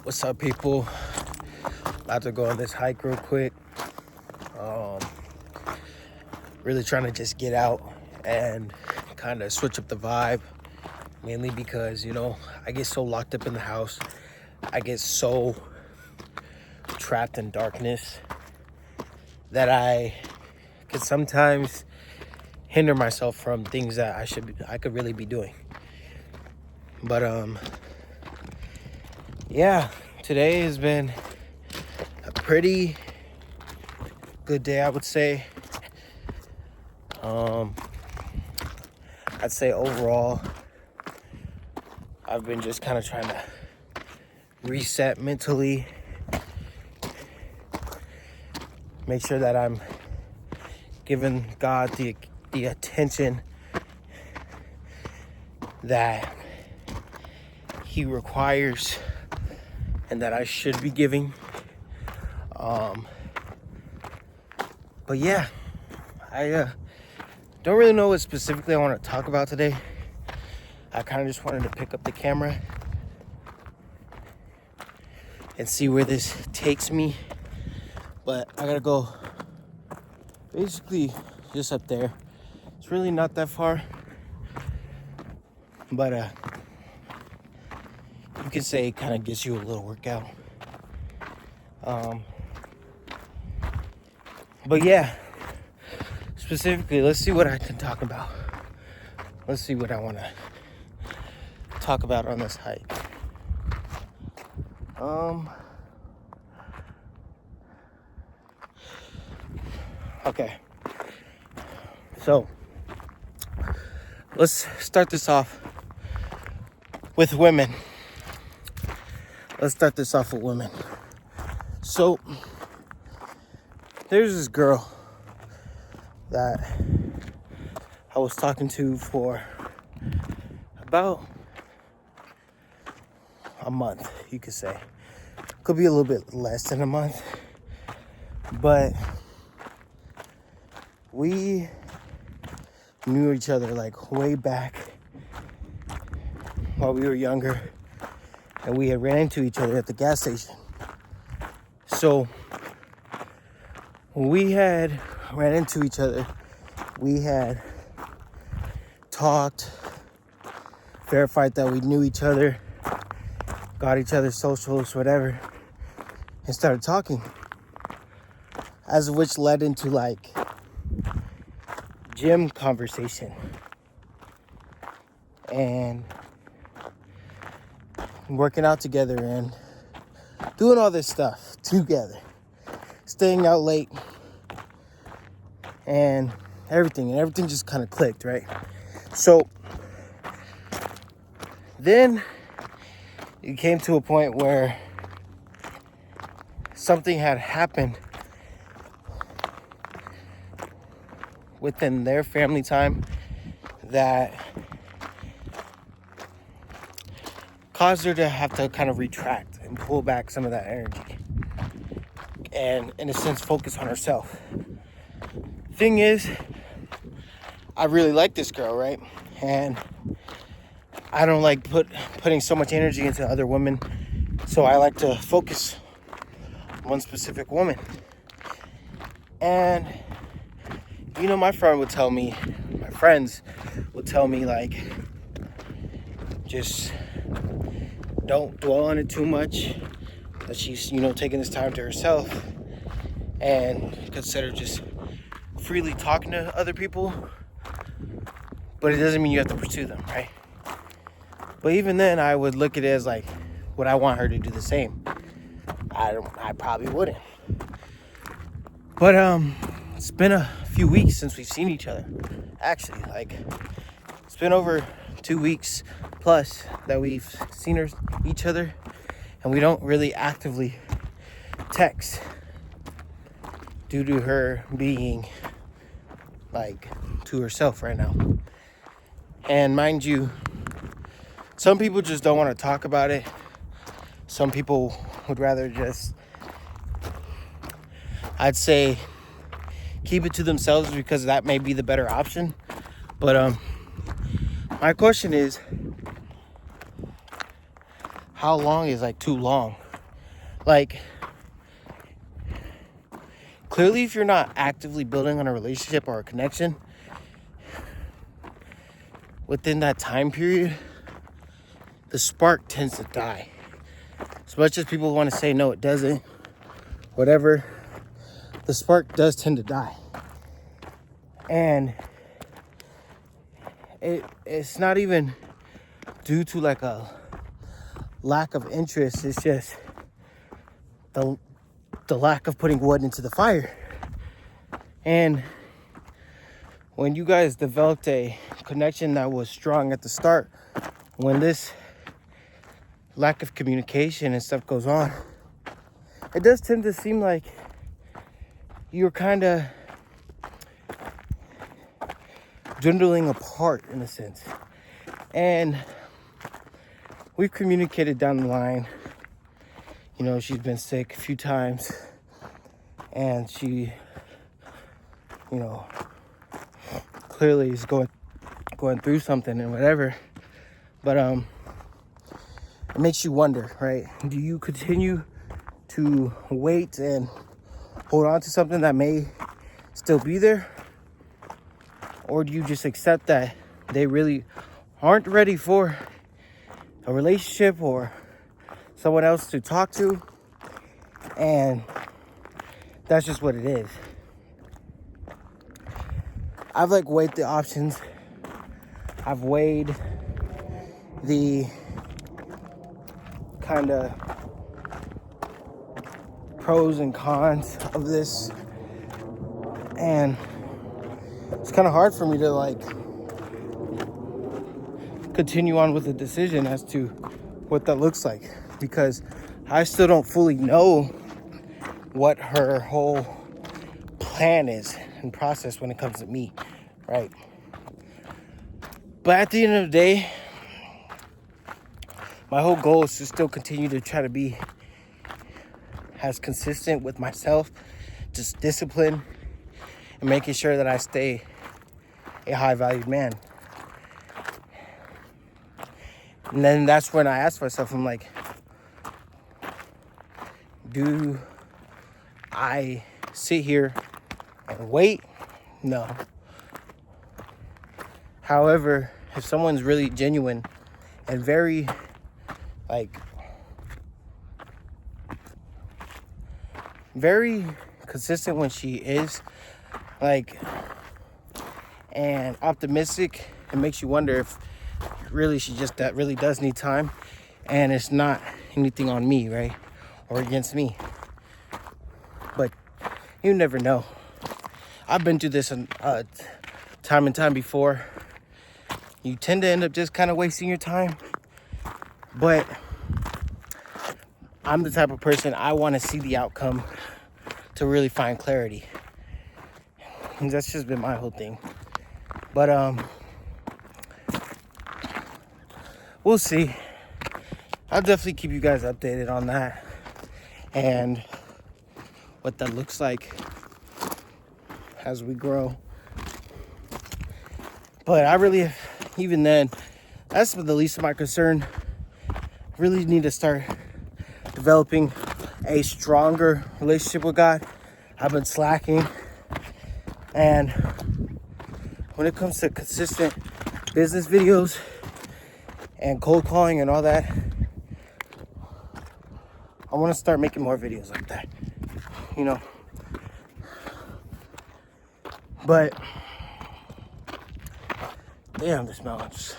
What's up, people? About to go on this hike real quick. Really trying to just get out and kind of switch up the vibe, mainly because, I get so locked up in the house. I get so trapped in darkness that I could sometimes hinder myself from things that I could really be doing. But yeah, today has been a pretty good day, I would say. I'd say overall, I've been just kind of trying to reset mentally, make sure that I'm giving God the attention that He requires and that I should be giving. But yeah, I don't really know what specifically I want to talk about today. I kind of just wanted to pick up the camera and see where this takes me. But I gotta go basically just up there. It's really not that far. But you could say it kind of gives you a little workout. But yeah, specifically, let's see what I can talk about. Let's see what I want to talk about on this hike. Okay. So, let's start this off with women. So, there's this girl that I was talking to for about a month, you could say. Could be a little bit less than a month. But we knew each other like way back while we were younger. And we had ran into each other at the gas station. So when we had ran into each other, we had talked, verified that we knew each other, got each other's socials, whatever, and started talking. As of which led into like gym conversation. And working out together and doing all this stuff together. Staying out late. And everything just kind of clicked, right? So then it came to a point where something had happened within their family time that caused her to have to kind of retract and pull back some of that energy and, in a sense, focus on herself. Thing is, I really like this girl, right? And I don't like putting so much energy into other women, so I like to focus on one specific woman. And my friends would tell me like, just don't dwell on it too much, that she's taking this time to herself and consider just freely talking to other people. But it doesn't mean you have to pursue them, right? But even then, I would look at it as like, would I want her to do the same? I probably wouldn't. But it's been a few weeks since we've seen each other. Actually, like, it's been over 2 weeks plus that we've seen each other, and we don't really actively text due to her being like to herself right now. And mind you, some people just don't want to talk about it. Some people would rather just, I'd say, keep it to themselves because that may be the better option. But my question is, how long is like too long? Like, clearly, if you're not actively building on a relationship or a connection within that time period, the spark tends to die. As much as people want to say no, it doesn't, whatever, the spark does tend to die. And it's not even due to like a lack of interest. It's just the lack of putting wood into the fire. And when you guys developed a connection that was strong at the start, when this lack of communication and stuff goes on, it does tend to seem like you're kind of dwindling apart in a sense. And we've communicated down the line. You know, she's been sick a few times, and she, you know, clearly is going through something and whatever. But it makes you wonder, right? Do you continue to wait and hold on to something that may still be there? Or do you just accept that they really aren't ready for a relationship or someone else to talk to, and that's just what it is? I've like weighed the options. I've weighed the kind of pros and cons of this, and it's kind of hard for me to like continue on with a decision as to what that looks like, because I still don't fully know what her whole plan is and process when it comes to me, right? But at the end of the day, my whole goal is to still continue to try to be as consistent with myself, just discipline, and making sure that I stay a high-valued man. And then that's when I ask myself, I'm like, do I sit here and wait? No. However, if someone's really genuine and very, like, very consistent when she is, like, and optimistic, it makes you wonder if really she just that really does need time, and it's not anything on me, right, or against me. But you never know. I've been through this time and time before. You tend to end up just kind of wasting your time, but I'm the type of person, I want to see the outcome to really find clarity. And that's just been my whole thing. But we'll see. I'll definitely keep you guys updated on that and what that looks like as we grow. But I really, even then, that's the least of my concern. Really need to start developing a stronger relationship with God. I've been slacking, and when it comes to consistent business videos and cold calling and all that, I want to start making more videos like that, you know. But damn, this mountain, just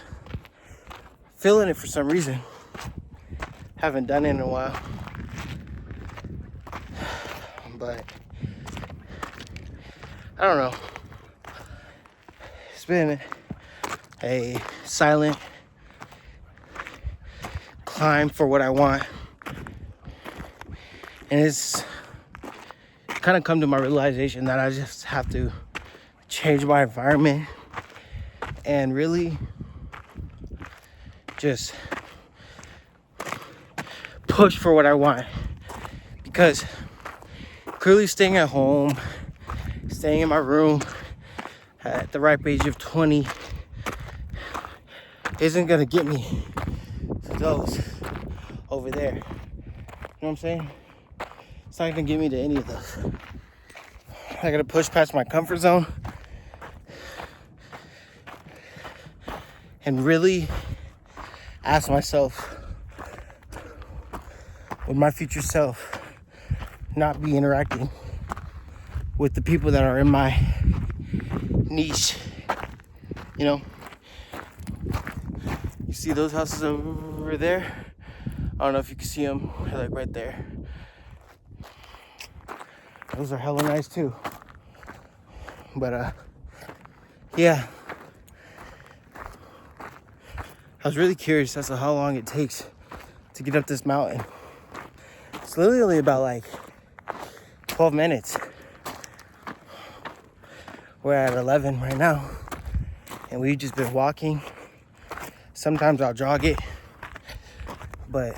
feeling it for some reason. Haven't done it in a while, but I don't know. It's been a silent climb for what I want, and it's kind of come to my realization that I just have to change my environment and really just push for what I want, because clearly staying at home, staying in my room at the ripe age of 20 isn't gonna get me to those over there. You know what I'm saying? It's not gonna get me to any of those. I gotta push past my comfort zone and really ask myself, would my future self not be interacting with the people that are in my niche? You know, you see those houses over there? I don't know if you can see them. They're like right there. Those are hella nice too. But yeah, I was really curious as to how long it takes to get up this mountain. It's literally only about like 12 minutes. We're at 11 right now, and we've just been walking. Sometimes I'll jog it, but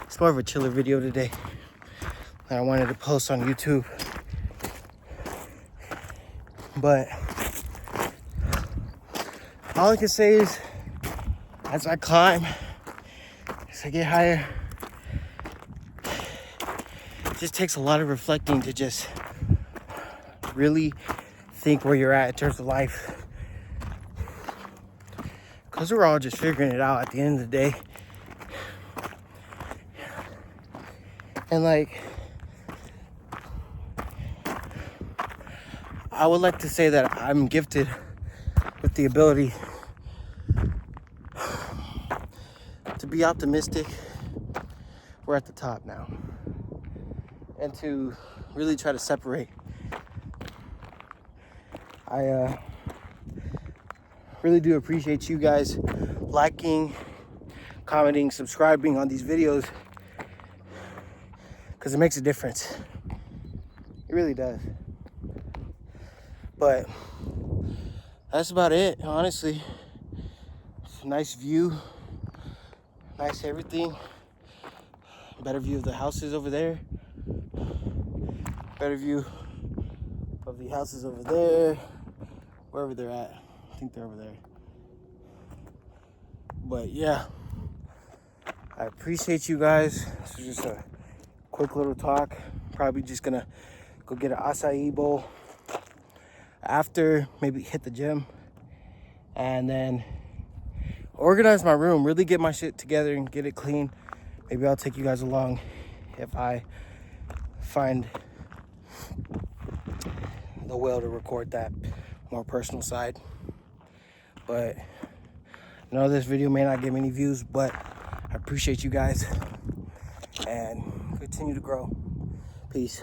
it's more of a chiller video today that I wanted to post on YouTube. But all I can say is, as I climb, as I get higher, it just takes a lot of reflecting to just really think where you're at in terms of life. Because we're all just figuring it out at the end of the day. And like, I would like to say that I'm gifted with the ability to be optimistic. We're at the top now. And to really try to separate. I really do appreciate you guys liking, commenting, subscribing on these videos, because it makes a difference. It really does. But that's about it, honestly. It's a nice view, nice everything. Better view of the houses over there. Better view of the houses over there, wherever they're at. I think they're over there. But yeah, I appreciate you guys. This was just a quick little talk. Probably just gonna go get an acai bowl after, maybe hit the gym, and then organize my room, really get my shit together and get it clean. Maybe I'll take you guys along if I find the will to record that more personal side. But I know this video may not get many views, but I appreciate you guys and continue to grow. Peace.